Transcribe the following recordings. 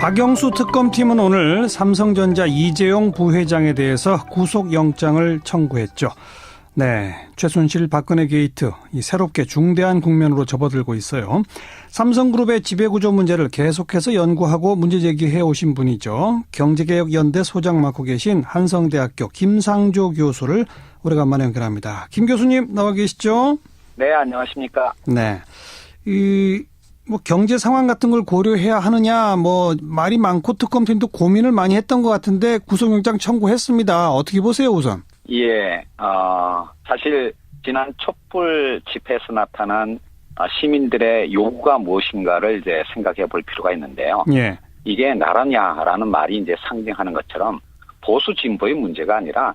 박영수 특검팀은 오늘 삼성전자 이재용 부회장에 대해서 구속영장을 청구했죠. 네, 최순실 박근혜 게이트, 이 새롭게 중대한 국면으로 접어들고 있어요. 삼성그룹의 지배구조 문제를 계속해서 연구하고 문제 제기해 오신 분이죠. 경제개혁연대 소장 맡고 계신 한성대학교 김상조 교수를 오래간만에 연결합니다. 김 교수님 나와 계시죠? 네, 안녕하십니까? 네, 경제 상황 같은 걸 고려해야 하느냐, 말이 많고 특검팀도 고민을 많이 했던 것 같은데 구속영장 청구했습니다. 어떻게 보세요, 우선? 예, 사실 지난 촛불 집회에서 나타난 시민들의 요구가 무엇인가를 이제 생각해 볼 필요가 있는데요. 예. 이게 나라냐라는 말이 이제 상징하는 것처럼 보수 진보의 문제가 아니라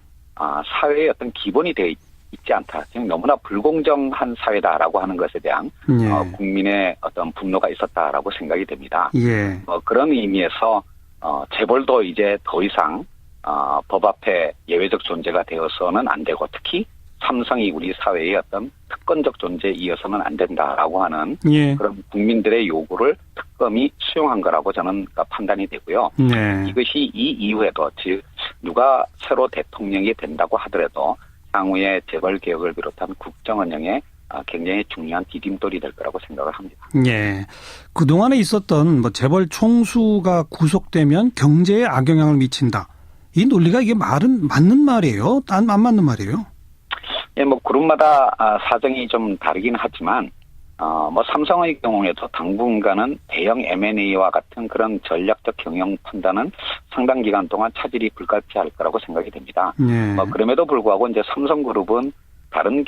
사회의 어떤 기본이 되어 있지 않다. 즉 너무나 불공정한 사회다라고 하는 것에 대한 국민의 어떤 분노가 있었다라고 생각이 됩니다. 예. 그런 의미에서 재벌도 이제 더 이상 법 앞에 예외적 존재가 되어서는 안 되고 특히 삼성이 우리 사회의 어떤 특권적 존재에 이어서는 안 된다라고 하는 그런 국민들의 요구를 특검이 수용한 거라고 저는 판단이 되고요. 네. 이것이 이 이후에도 즉 누가 새로 대통령이 된다고 하더라도 향후에 재벌 개혁을 비롯한 국정 운영에 굉장히 중요한 디딤돌이 될 거라고 생각을 합니다. 예. 그동안에 있었던 재벌 총수가 구속되면 경제에 악영향을 미친다. 이 논리가 이게 말은 맞는 말이에요? 안 맞는 말이에요? 예, 그룹마다 사정이 좀 다르긴 하지만, 삼성의 경우에도 당분간은 대형 M&A와 같은 그런 전략적 경영 판단은 상당 기간 동안 차질이 불가피할 거라고 생각이 됩니다. 네. 그럼에도 불구하고 이제 삼성그룹은 다른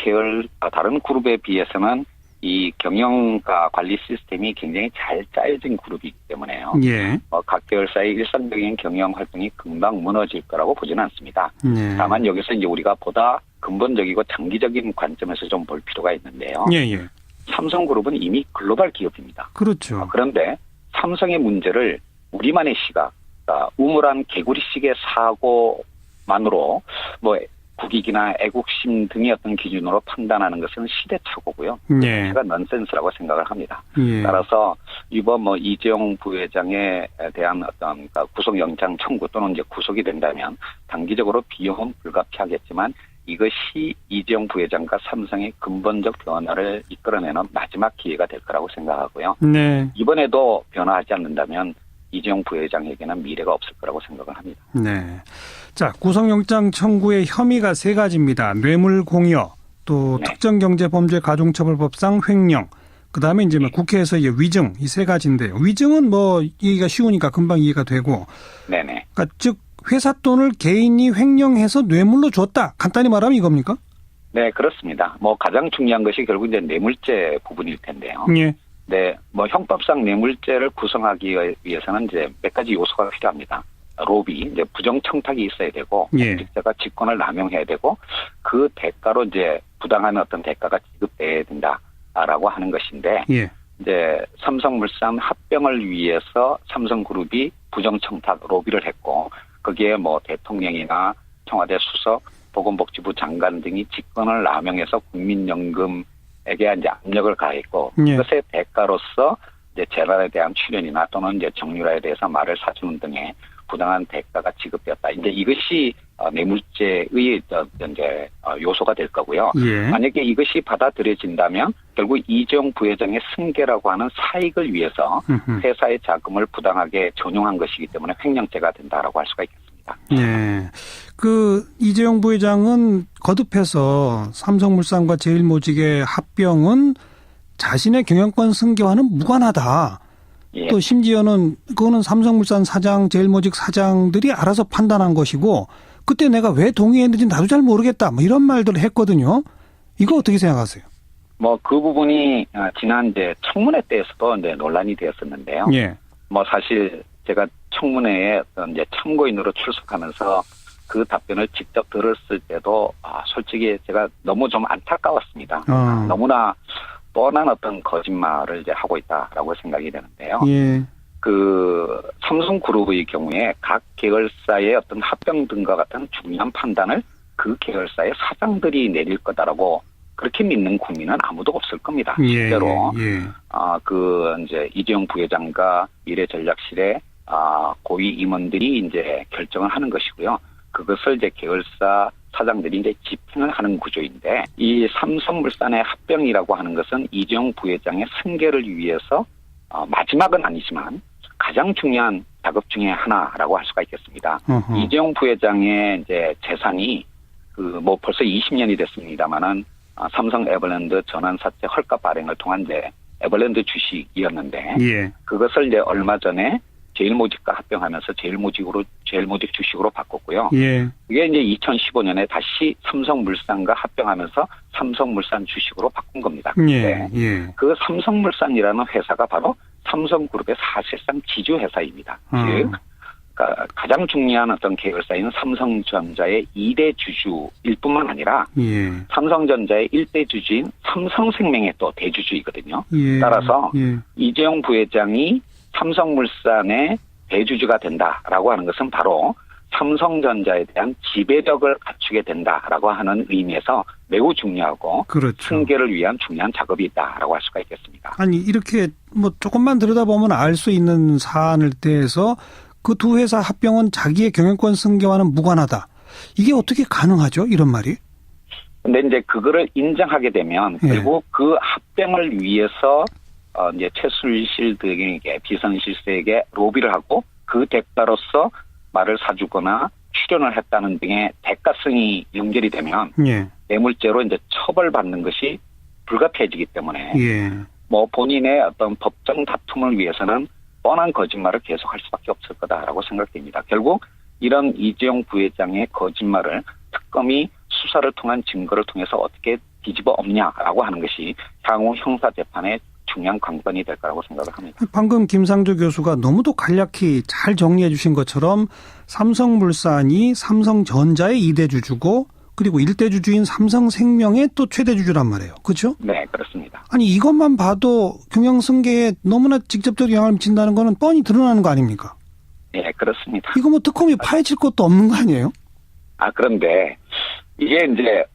그룹에 비해서는 이 경영과 관리 시스템이 굉장히 잘 짜여진 그룹이기 때문에요. 예. 각 계열사의 일상적인 경영 활동이 금방 무너질 거라고 보지는 않습니다. 네. 다만 여기서 이제 우리가 보다 근본적이고 장기적인 관점에서 좀 볼 필요가 있는데요. 예. 삼성그룹은 이미 글로벌 기업입니다. 그렇죠. 그런데 삼성의 문제를 우리만의 시각, 우물한 개구리식의 사고만으로 국익이나 애국심 등의 어떤 기준으로 판단하는 것은 시대착오고요. 예. 제가 넌센스라고 생각을 합니다. 예. 따라서 이번 이재용 부회장에 대한 어떤 구속영장 청구 또는 이제 구속이 된다면 단기적으로 비용은 불가피하겠지만 이것이 이재용 부회장과 삼성의 근본적 변화를 이끌어내는 마지막 기회가 될 거라고 생각하고요. 네. 이번에도 변화하지 않는다면 이재용 부회장에게는 미래가 없을 거라고 생각을 합니다. 네. 자, 구속영장 청구의 혐의가 세 가지입니다. 뇌물 공여, 또 특정경제범죄 가중처벌법상 횡령, 그다음에 이제 국회에서 이제 위증, 이 세 가지인데요. 위증은 이해가 쉬우니까 금방 이해가 되고. 네네. 그러니까 즉 회사 돈을 개인이 횡령해서 뇌물로 줬다. 간단히 말하면 이겁니까? 네, 그렇습니다. 가장 중요한 것이 결국 이제 뇌물죄 부분일 텐데요. 예. 네, 형법상 뇌물죄를 구성하기 위해서는 이제 몇 가지 요소가 필요합니다. 로비, 이제 부정청탁이 있어야 되고, 공직자가 직권을 남용해야 되고, 그 대가로 이제 부당한 어떤 대가가 지급돼야 된다라고 하는 것인데, 이제 삼성물산 합병을 위해서 삼성그룹이 부정청탁 로비를 했고, 거기에 대통령이나 청와대 수석, 보건복지부 장관 등이 직권을 남용해서 국민연금에게 이제 압력을 가했고, 그것의 대가로서 이제 재단에 대한 출연이나 또는 이제 정유라에 대해서 말을 사주는 등의 부당한 대가가 지급되었다. 이제 이것이 뇌물죄의 이제 요소가 될 거고요. 만약에 이것이 받아들여진다면 결국 이재용 부회장의 승계라고 하는 사익을 위해서 회사의 자금을 부당하게 전용한 것이기 때문에 횡령죄가 된다라고 할 수가 있겠습니다. 네. 이재용 부회장은 거듭해서 삼성물산과 제일모직의 합병은 자신의 경영권 승계와는 무관하다. 또 심지어는 그거는 삼성물산 사장, 제일모직 사장들이 알아서 판단한 것이고 그때 내가 왜 동의했는지 나도 잘 모르겠다. 이런 말들을 했거든요. 이거 어떻게 생각하세요? 그 부분이 지난 이제 청문회 때에서도 이제 논란이 되었었는데요. 사실 제가 청문회에 이제 참고인으로 출석하면서 그 답변을 직접 들었을 때도 솔직히 제가 너무 좀 안타까웠습니다. 너무나 뻔한 어떤 거짓말을 이제 하고 있다라고 생각이 되는데요. 삼성그룹의 경우에 각 계열사의 어떤 합병 등과 같은 중요한 판단을 그 계열사의 사장들이 내릴 거다라고 그렇게 믿는 국민은 아무도 없을 겁니다. 실제로 이제 이재용 부회장과 미래전략실의 고위 임원들이 이제 결정을 하는 것이고요. 그것을 이제 계열사 사장들이 이제 집행을 하는 구조인데, 이 삼성물산의 합병이라고 하는 것은 이재용 부회장의 승계를 위해서 마지막은 아니지만 가장 중요한 작업 중에 하나라고 할 수가 있겠습니다. 이재용 부회장의 이제 재산이 벌써 20년이 됐습니다만은 삼성 에버랜드 전환사채 헐값 발행을 통한 이제 에버랜드 주식이었는데, 예. 그것을 이제 얼마 전에 제일모직과 합병하면서 제일모직 주식으로 바꿨고요. 예. 그게 이제 2015년에 다시 삼성물산과 합병하면서 삼성물산 주식으로 바꾼 겁니다. 예. 예. 그 삼성물산이라는 회사가 바로 삼성그룹의 사실상 지주회사입니다. 즉, 그러니까 가장 중요한 어떤 계열사인 삼성전자의 2대 주주일 뿐만 아니라, 예. 삼성전자의 1대 주주인 삼성생명의 또 대주주이거든요. 예. 따라서 예. 이재용 부회장이 삼성물산의 대주주가 된다라고 하는 것은 바로 삼성전자에 대한 지배력을 갖추게 된다라고 하는 의미에서 매우 중요하고, 그렇죠. 승계를 위한 중요한 작업이 있다라고 할 수가 있겠습니다. 아니, 이렇게 조금만 들여다보면 알 수 있는 사안을 대해서 그 두 회사 합병은 자기의 경영권 승계와는 무관하다. 이게 어떻게 가능하죠? 이런 말이? 근데 이제 그거를 인정하게 되면, 예. 결국 그 합병을 위해서 이제 최순실 등에게, 비선실세에게 로비를 하고 그 대가로서 말을 사주거나 출연을 했다는 등의 대가성이 연결이 되면, 예. 뇌물죄로 이제 처벌받는 것이 불가피해지기 때문에, 예. 본인의 어떤 법정 다툼을 위해서는 뻔한 거짓말을 계속할 수밖에 없을 거다라고 생각됩니다. 결국 이런 이재용 부회장의 거짓말을 특검이 수사를 통한 증거를 통해서 어떻게 뒤집어 엎냐라고 하는 것이 향후 형사재판의 중요한 관건이 될 거라고 생각을 합니다. 방금 김상조 교수가 너무도 간략히 잘 정리해 주신 것처럼 삼성물산이 삼성전자의 2대 주주고, 그리고 1대 주주인 삼성생명의 또 최대 주주란 말이에요. 그렇죠? 네, 그렇습니다. 아니, 이것만 봐도 경영승계에 너무나 직접적 영향을 미친다는 거는 뻔히 드러나는 거 아닙니까? 네, 그렇습니다. 이거 특검이 파헤칠 것도 없는 거 아니에요? 그런데 이게 이제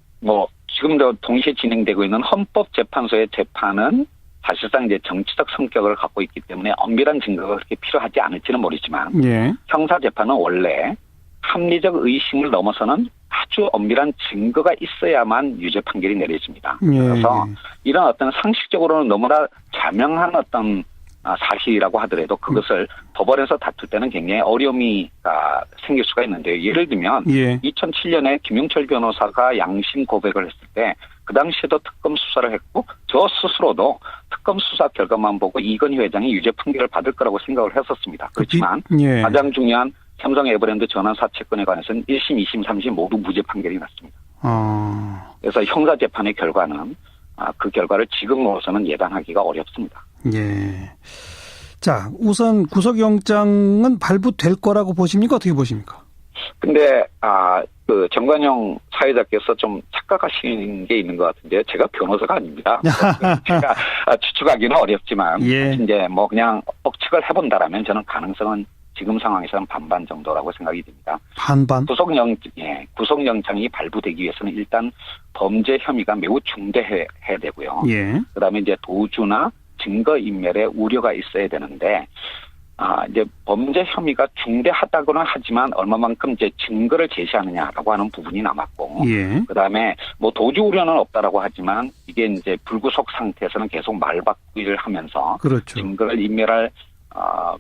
지금도 동시에 진행되고 있는 헌법재판소의 재판은 사실상 이제 정치적 성격을 갖고 있기 때문에 엄밀한 증거가 그렇게 필요하지 않을지는 모르지만, 예. 형사재판은 원래 합리적 의심을 넘어서는 아주 엄밀한 증거가 있어야만 유죄 판결이 내려집니다. 예. 그래서 이런 어떤 상식적으로는 너무나 자명한 어떤 사실이라고 하더라도 그것을 법원에서 다툴 때는 굉장히 어려움이 생길 수가 있는데요. 예를 들면, 예. 2007년에 김용철 변호사가 양심 고백을 했을 때 그 당시에도 특검 수사를 했고, 저 스스로도 특검 수사 결과만 보고 이건희 회장이 유죄 판결을 받을 거라고 생각을 했었습니다. 그렇지만 예. 가장 중요한 삼성 에버랜드 전환 사채권에 관해서는 1심, 2심, 3심 모두 무죄 판결이 났습니다. 그래서 형사재판의 결과는 그 결과를 지금으로서는 예단하기가 어렵습니다. 예. 자, 우선 구속영장은 발부될 거라고 보십니까? 어떻게 보십니까? 근데 정관용 사회자께서 좀 착각하시는 게 있는 것 같은데요. 제가 변호사가 아닙니다. 제가 추측하기는 어렵지만, 예. 이제 그냥 억측을 해본다라면 저는 가능성은 지금 상황에서는 반반 정도라고 생각이 듭니다. 반반? 구속영장이 발부되기 위해서는 일단 범죄 혐의가 매우 중대해야 되고요. 예. 그다음에 이제 도주나 증거인멸의 우려가 있어야 되는데, 이제 범죄 혐의가 중대하다고는 하지만 얼마만큼 이제 증거를 제시하느냐라고 하는 부분이 남았고, 예. 그다음에 도주 우려는 없다라고 하지만 이게 이제 불구속 상태에서는 계속 말바꾸기를 하면서, 그렇죠. 증거를 인멸할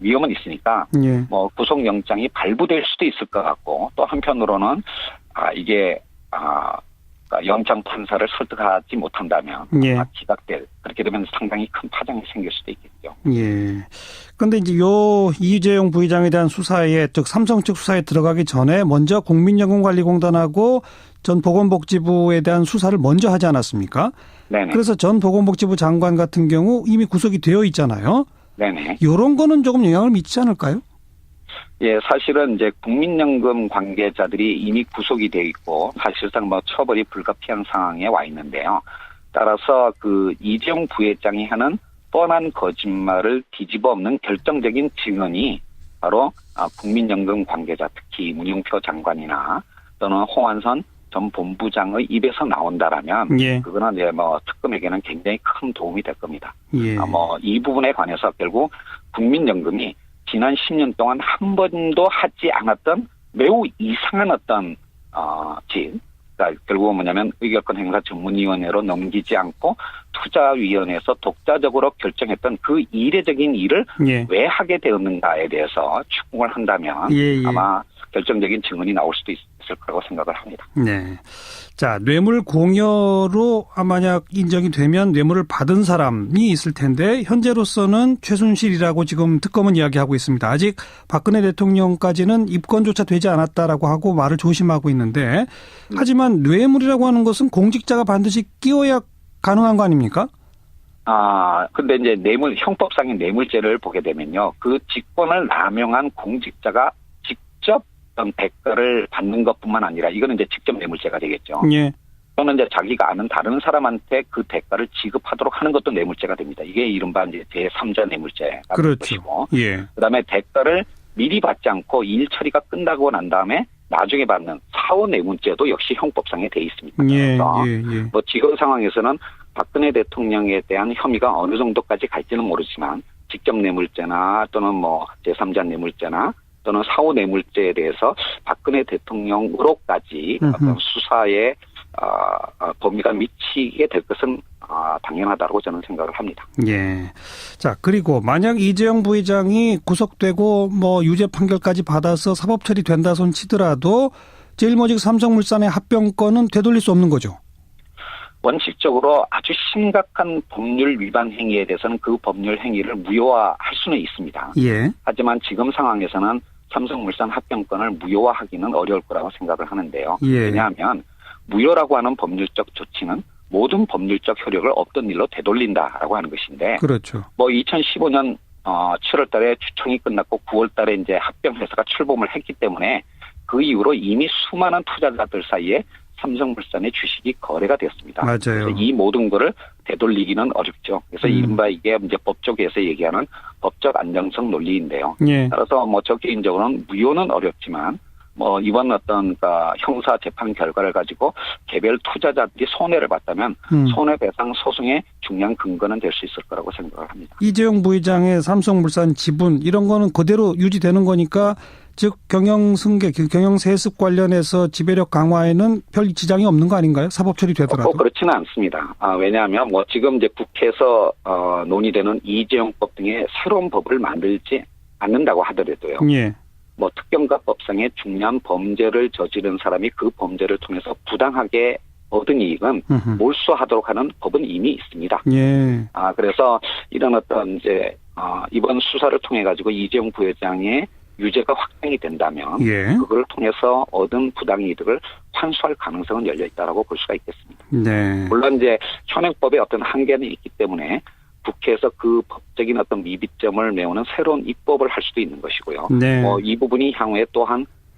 위험은 있으니까, 예. 구속영장이 발부될 수도 있을 것 같고, 또 한편으로는 이게 영장 판사를 설득하지 못한다면, 예. 기각될, 그렇게 되면 상당히 큰 파장이 생길 수도 있겠죠. 예. 그런데 이제 이재용 부회장에 대한 수사에, 즉 삼성 측 수사에 들어가기 전에 먼저 국민연금관리공단하고 전 보건복지부에 대한 수사를 먼저 하지 않았습니까? 네네. 그래서 전 보건복지부 장관 같은 경우 이미 구속이 되어 있잖아요. 네네. 이런 거는 조금 영향을 미치지 않을까요? 예, 사실은 이제 국민연금 관계자들이 이미 구속이 되어 있고 사실상 처벌이 불가피한 상황에 와 있는데요. 따라서 이재용 부회장이 하는 뻔한 거짓말을 뒤집어 엎는 결정적인 증언이 바로 국민연금 관계자, 특히 문용표 장관이나 또는 홍한선 전 본부장의 입에서 나온다라면, 예. 그거는 이제 특검에게는 굉장히 큰 도움이 될 겁니다. 예. 이 부분에 관해서 결국 국민연금이 지난 10년 동안 한 번도 하지 않았던 매우 이상한 어떤 질, 그러니까 결국은 뭐냐면 의결권 행사 전문위원회로 넘기지 않고 투자위원회에서 독자적으로 결정했던 그 이례적인 일을 예. 왜 하게 되었는가에 대해서 추궁을 한다면 예. 아마 결정적인 증언이 나올 수도 있을 거라고 생각을 합니다. 네. 자, 뇌물 공여로 만약 인정이 되면 뇌물을 받은 사람이 있을 텐데 현재로서는 최순실이라고 지금 특검은 이야기하고 있습니다. 아직 박근혜 대통령까지는 입건조차 되지 않았다라고 하고 말을 조심하고 있는데 하지만 뇌물이라고 하는 것은 공직자가 반드시 끼워야 가능한 거 아닙니까? 근데 이제 형법상의 뇌물죄를 보게 되면요. 그 직권을 남용한 공직자가 직접 어떤 대가를 받는 것뿐만 아니라 이거는 이제 직접 뇌물죄가 되겠죠. 예. 또는 이제 자기가 아는 다른 사람한테 그 대가를 지급하도록 하는 것도 뇌물죄가 됩니다. 이게 이른바 이제 제3자 뇌물죄가 그렇죠. 것이고, 예. 그다음에 대가를 미리 받지 않고 일 처리가 끝나고 난 다음에 나중에 받는 사후 뇌물죄도 역시 형법상에 돼 있습니다. 예. 그래서 예. 뭐 지금 상황에서는 박근혜 대통령에 대한 혐의가 어느 정도까지 갈지는 모르지만 직접 뇌물죄나 또는 뭐 제3자 뇌물죄나 또는 사후 뇌물죄에 대해서 박근혜 대통령으로까지 어떤 수사에 범위가 미치게 될 것은 당연하다고 저는 생각을 합니다. 예. 자, 그리고 만약 이재용 부회장이 구속되고 뭐 유죄 판결까지 받아서 사법 처리된다 손 치더라도 제일모직 삼성물산의 합병권은 되돌릴 수 없는 거죠. 원칙적으로 아주 심각한 법률 위반 행위에 대해서는 그 법률 행위를 무효화할 수는 있습니다. 예. 하지만 지금 상황에서는 삼성물산 합병권을 무효화하기는 어려울 거라고 생각을 하는데요. 예. 왜냐하면 무효라고 하는 법률적 조치는 모든 법률적 효력을 없던 일로 되돌린다라고 하는 것인데, 그렇죠. 뭐 2015년 7월 달에 추청이 끝났고 9월 달에 이제 합병회사가 출범을 했기 때문에 그 이후로 이미 수많은 투자자들 사이에 삼성물산의 주식이 거래가 되었습니다. 맞아요. 그래서 이 모든 거를 되돌리기는 어렵죠. 그래서 이른바 이게 이제 법조계에서 얘기하는 법적 안정성 논리인데요. 예. 따라서 뭐 저 개인적으로는 무효는 어렵지만 뭐 이번 어떤 형사 재판 결과를 가지고 개별 투자자들이 손해를 봤다면 손해배상 소송의 중요한 근거는 될 수 있을 거라고 생각을 합니다. 이재용 부회장의 삼성물산 지분 이런 거는 그대로 유지되는 거니까 즉 경영승계, 경영세습 관련해서 지배력 강화에는 별 지장이 없는 거 아닌가요? 사법 처리되더라도. 꼭 그렇지는 않습니다. 왜냐하면 뭐 지금 이제 국회에서 논의되는 이재용법 등의 새로운 법을 만들지 않는다고 하더라도요. 예. 뭐 특경가법상의 중요한 범죄를 저지른 사람이 그 범죄를 통해서 부당하게 얻은 이익은 몰수하도록 하는 법은 이미 있습니다. 예. 그래서 이런 어떤 이제 이번 수사를 통해 가지고 이재용 부회장의 유죄가 확정이 된다면 예. 그걸 통해서 얻은 부당이익을 환수할 가능성은 열려 있다라고 볼 수가 있겠습니다. 네. 물론 이제 현행법에 어떤 한계는 있기 때문에 국회에서 그 법적인 어떤 미비점을 메우는 새로운 입법을 할 수도 있는 것이고요. 네. 이 부분이 향후에 또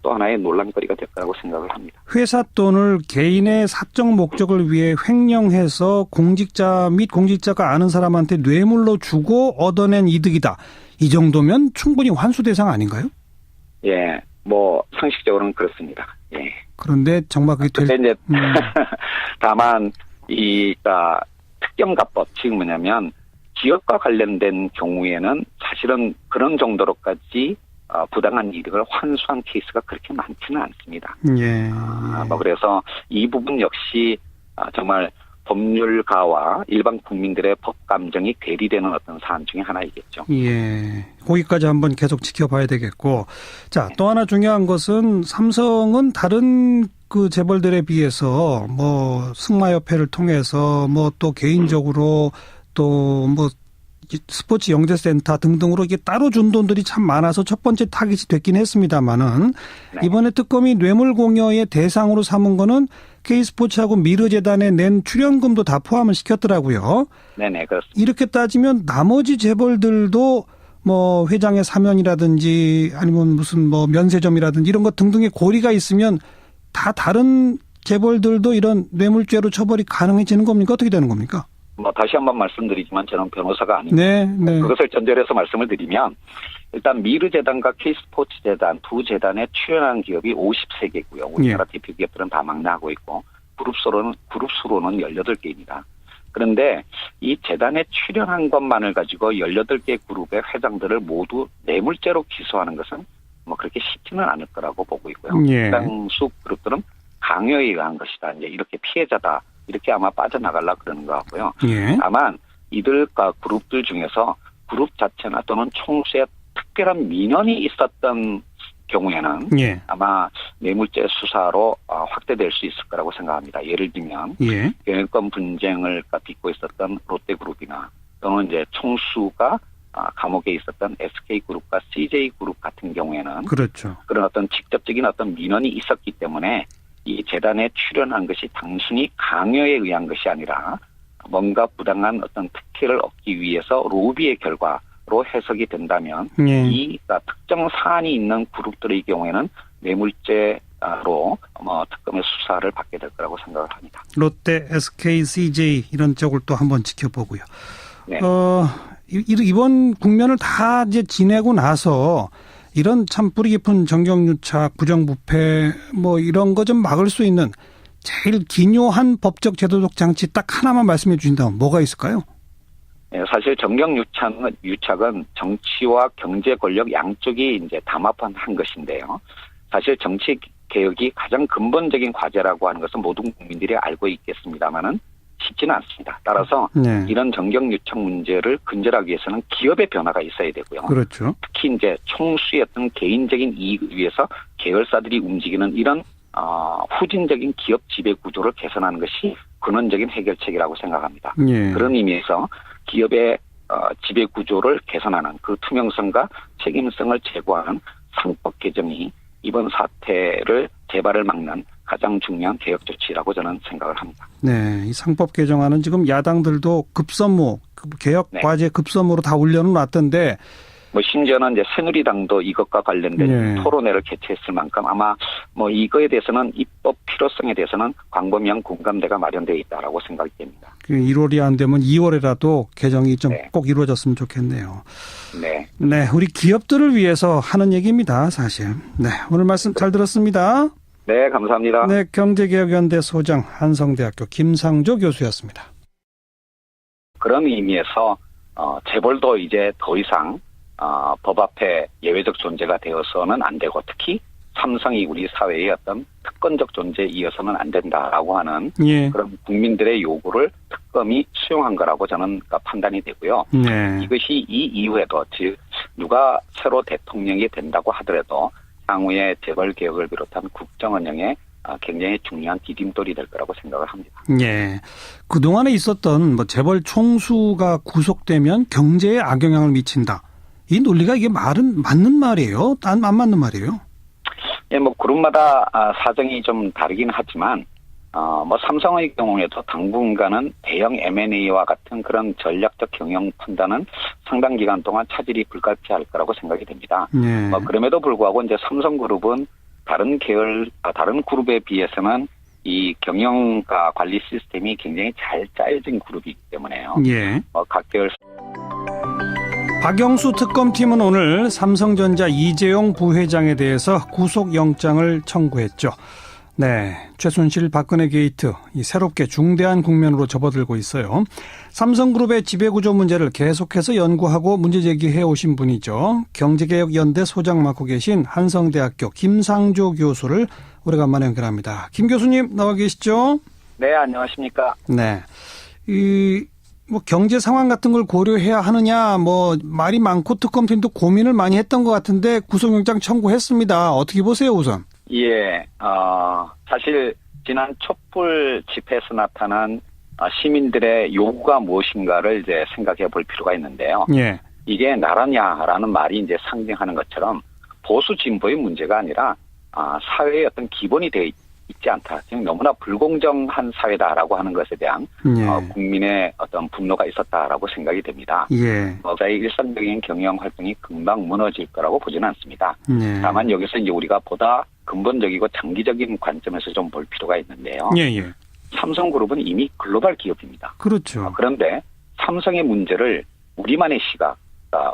하나의 논란거리가 될 거라고 생각을 합니다. 회사 돈을 개인의 사적 목적을 위해 횡령해서 공직자 및 공직자가 아는 사람한테 뇌물로 주고 얻어낸 이득이다. 이 정도면 충분히 환수 대상 아닌가요? 예, 뭐 상식적으로는 그렇습니다. 예. 그런데 정말 그게 근데 이제 다만 특경가법 지금 뭐냐면 기업과 관련된 경우에는 사실은 그런 정도로까지 부당한 이득을 환수한 케이스가 그렇게 많지는 않습니다. 예. 그래서 이 부분 역시 정말 법률가와 일반 국민들의 법 감정이 괴리되는 어떤 사안 중에 하나이겠죠. 예. 거기까지 한번 계속 지켜봐야 되겠고. 자, 또 하나 중요한 것은 삼성은 다른 그 재벌들에 비해서 뭐 승마협회를 통해서 뭐 또 개인적으로 또 뭐 스포츠 영재센터 등등으로 이게 따로 준 돈들이 참 많아서 첫 번째 타깃이 됐긴 했습니다만은 네. 이번에 특검이 뇌물 공여의 대상으로 삼은 거는 K스포츠하고 미르재단에 낸 출연금도 다 포함을 시켰더라고요. 네네, 그렇습니다. 이렇게 따지면 나머지 재벌들도 뭐 회장의 사면이라든지 아니면 무슨 뭐 면세점이라든지 이런 것 등등의 고리가 있으면 다 다른 재벌들도 이런 뇌물죄로 처벌이 가능해지는 겁니까? 어떻게 되는 겁니까? 다시 한번 말씀드리지만 저는 변호사가 아닙니다. 네, 네. 그것을 전제해서 말씀을 드리면 일단 미르재단과 K스포츠재단 두 재단에 출연한 기업이 53개고요. 우리나라 대표 기업들은 다 망라하고 있고 그룹수로는 18개입니다. 그런데 이 재단에 출연한 것만을 가지고 18개 그룹의 회장들을 모두 뇌물죄로 기소하는 것은 뭐 그렇게 쉽지는 않을 거라고 보고 있고요. 예. 상당수 그룹들은 강요에 의한 것이다. 이제 이렇게 피해자다. 이렇게 아마 빠져나가려고 그러는 것 같고요. 예. 다만 이들과 그룹들 중에서 그룹 자체나 또는 총수에 특별한 민원이 있었던 경우에는 예. 아마 뇌물죄 수사로 확대될 수 있을 거라고 생각합니다. 예를 들면 예. 경영권 분쟁을 빚고 있었던 롯데그룹이나 또는 이제 총수가 감옥에 있었던 SK그룹과 CJ그룹 같은 경우에는 그렇죠. 그런 어떤 직접적인 어떤 민원이 있었기 때문에 이 재단에 출연한 것이 단순히 강요에 의한 것이 아니라 뭔가 부당한 어떤 특혜를 얻기 위해서 로비의 결과로 해석이 된다면 예. 이 특정 사안이 있는 그룹들의 경우에는 뇌물죄로 특검의 수사를 받게 될 거라고 생각을 합니다. 롯데, SK, CJ 이런 쪽을 또 한번 지켜보고요. 네. 이번 국면을 다 이제 지내고 나서 이런 참 뿌리 깊은 정경유착, 부정부패 뭐 이런 거 좀 막을 수 있는 제일 기묘한 법적 제도적 장치 딱 하나만 말씀해 주신다면 뭐가 있을까요? 네, 사실 정경유착은 정치와 경제 권력 양쪽이 이제 담합한 것인데요. 사실 정치 개혁이 가장 근본적인 과제라고 하는 것은 모든 국민들이 알고 있겠습니다만은 쉽지는 않습니다. 따라서 네. 이런 정경유착 문제를 근절하기 위해서는 기업의 변화가 있어야 되고요. 그렇죠. 특히 이제 총수의 어떤 개인적인 이익을 위해서 계열사들이 움직이는 이런 후진적인 기업 지배 구조를 개선하는 것이 근원적인 해결책이라고 생각합니다. 예. 그런 의미에서 기업의 지배 구조를 개선하는 그 투명성과 책임성을 제고하는 상법 개정이 이번 사태를 재발을 막는 가장 중요한 개혁 조치라고 저는 생각을 합니다. 네, 이 상법 개정안은 지금 야당들도 급선무, 개혁 과제 급선무로 다 올려놓았던데. 뭐 심지어는 이제 새누리당도 이것과 관련된 네. 토론회를 개최했을 만큼 아마 뭐 이거에 대해서는 입법 필요성에 대해서는 광범위한 공감대가 마련되어 있다라고 생각이 됩니다. 1월이 안 되면 2월에라도 개정이 좀 꼭 네. 이루어졌으면 좋겠네요. 네. 네, 우리 기업들을 위해서 하는 얘기입니다, 사실. 네, 오늘 말씀 잘 들었습니다. 네, 감사합니다. 네, 경제개혁연대 소장 한성대학교 김상조 교수였습니다. 그런 의미에서 재벌도 이제 더 이상 법 앞에 예외적 존재가 되어서는 안 되고 특히 삼성이 우리 사회의 어떤 특권적 존재에 이어서는 안 된다라고 하는 예. 그런 국민들의 요구를 특검이 수용한 거라고 저는 판단이 되고요. 네. 이것이 이 이후에도 즉 누가 새로 대통령이 된다고 하더라도 향후에 재벌 개혁을 비롯한 국정 운영에 굉장히 중요한 디딤돌이 될 거라고 생각을 합니다. 예. 그동안에 있었던 뭐 재벌 총수가 구속되면 경제에 악영향을 미친다. 이 논리가 이게 맞는 말이에요? 안 맞는 말이에요? 예, 뭐 그룹마다 사정이 좀 다르긴 하지만 뭐 삼성의 경우에도 당분간은 대형 M&A와 같은 그런 전략적 경영 판단은 상당 기간 동안 차질이 불가피할 거라고 생각이 됩니다. 네. 그럼에도 불구하고 이제 삼성그룹은 다른 그룹에 비해서는 이 경영과 관리 시스템이 굉장히 잘 짜여진 그룹이기 때문에요. 예. 각 계열 박영수 특검팀은 오늘 삼성전자 이재용 부회장에 대해서 구속영장을 청구했죠. 네, 최순실 박근혜 게이트 이 새롭게 중대한 국면으로 접어들고 있어요. 삼성그룹의 지배구조 문제를 계속해서 연구하고 문제 제기해 오신 분이죠. 경제개혁연대 소장 맡고 계신 한성대학교 김상조 교수를 오래간만에 연결합니다. 김 교수님 나와 계시죠? 네, 안녕하십니까? 네, 뭐 경제 상황 같은 걸 고려해야 하느냐 뭐 말이 많고 특검팀도 고민을 많이 했던 것 같은데 구속영장 청구했습니다. 어떻게 보세요, 우선? 예, 사실 지난 촛불 집회에서 나타난 시민들의 요구가 무엇인가를 이제 생각해 볼 필요가 있는데요. 예. 이게 나라냐라는 말이 이제 상징하는 것처럼 보수 진보의 문제가 아니라 사회의 어떤 기본이 되어 있지 않다. 지금 너무나 불공정한 사회다라고 하는 것에 대한 예. 국민의 어떤 분노가 있었다라고 생각이 됩니다. 예. 저희 일상적인 경영 활동이 금방 무너질 거라고 보지는 않습니다. 예. 다만 여기서 이제 우리가 보다 근본적이고 장기적인 관점에서 좀 볼 필요가 있는데요. 예, 예. 삼성그룹은 이미 글로벌 기업입니다. 그렇죠. 그런데 삼성의 문제를 우리만의 시각,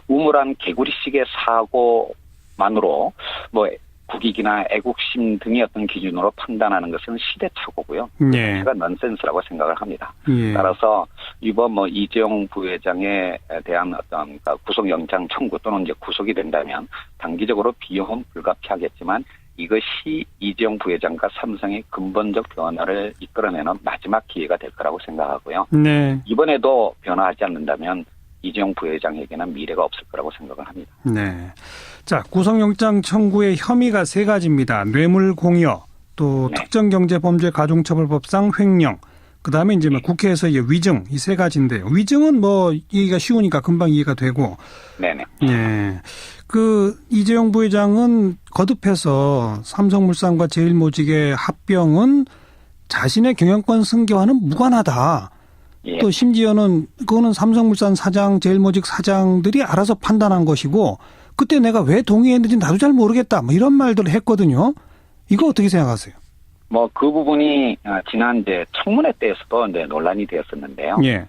우물한 개구리식의 사고만으로 뭐 국익이나 애국심 등의 어떤 기준으로 판단하는 것은 시대착오고요. 예. 제가 넌센스라고 생각을 합니다. 예. 따라서 이번 이재용 부회장에 대한 어떤 구속영장 청구 또는 이제 구속이 된다면 단기적으로 비용은 불가피하겠지만 이것이 이재용 부회장과 삼성의 근본적 변화를 이끌어내는 마지막 기회가 될 거라고 생각하고요. 네. 이번에도 변화하지 않는다면 이재용 부회장에게는 미래가 없을 거라고 생각을 합니다. 네. 자, 구속영장 청구의 혐의가 세 가지입니다. 뇌물 공여, 또 네. 특정경제범죄가중처벌법상 횡령, 그다음에 이제 국회에서의 위증, 이 세 가지인데요. 위증은 이해가 쉬우니까 금방 이해가 되고. 네네. 예. 이재용 부회장은 거듭해서 삼성물산과 제일모직의 합병은 자신의 경영권 승계와는 무관하다. 예. 또 심지어는 그거는 삼성물산 사장, 제일모직 사장들이 알아서 판단한 것이고 그때 내가 왜 동의했는지 나도 잘 모르겠다. 이런 말들을 했거든요. 이거 어떻게 생각하세요? 그 부분이 지난 이제 청문회 때에서도 이제 논란이 되었었는데요. 예.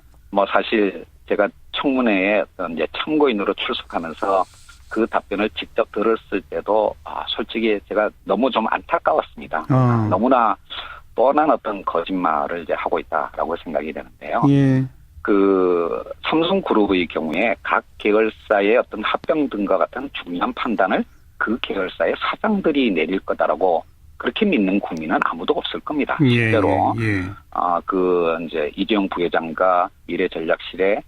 사실 제가 청문회에 어떤 이제 참고인으로 출석하면서 그 답변을 직접 들었을 때도 솔직히 제가 너무 좀 안타까웠습니다. 너무나 뻔한 어떤 거짓말을 이제 하고 있다라고 생각이 되는데요. 예. 삼성그룹의 경우에 각 계열사의 어떤 합병 등과 같은 중요한 판단을 그 계열사의 사장들이 내릴 거다라고 그렇게 믿는 국민은 아무도 없을 겁니다. 실제로 예. 이제 이재용 부회장과 미래전략실의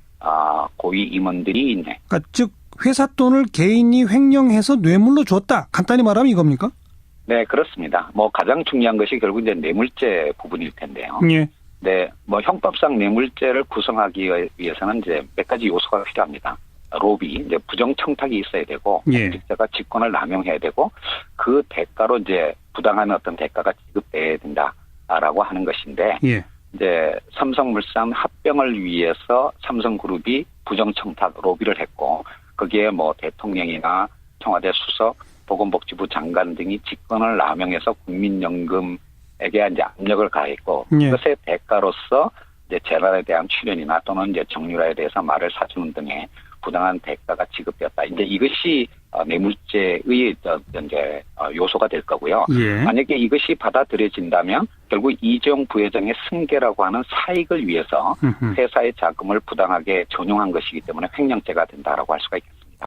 고위 임원들이 있네. 그러니까 즉 회사 돈을 개인이 횡령해서 뇌물로 줬다. 간단히 말하면 이겁니까? 네, 그렇습니다. 가장 중요한 것이 결국 이제 뇌물죄 부분일 텐데요. 예. 네, 형법상 뇌물죄를 구성하기 위해서는 이제 몇 가지 요소가 필요합니다. 로비, 이제 부정청탁이 있어야 되고, 예. 공직자가 직권을 남용해야 되고, 그 대가로 이제 부당한 어떤 대가가 지급돼야 된다라고 하는 것인데, 예. 이제 삼성물산 합병을 위해서 삼성그룹이 부정청탁 로비를 했고, 거기에 대통령이나 청와대 수석, 보건복지부 장관 등이 직권을 남용해서 국민연금에게 이제 압력을 가했고, 예. 그것의 대가로서 이제 재난에 대한 출연이나 또는 이제 정유라에 대해서 말을 사주는 등의 부당한 대가가 지급되었다. 이제 이것이 뇌물죄의 이제 요소가 될 거고요. 예. 만약에 이것이 받아들여진다면 결국 이재용 부회장의 승계라고 하는 사익을 위해서 회사의 자금을 부당하게 전용한 것이기 때문에 횡령죄가 된다라고 할 수가 있겠습니다.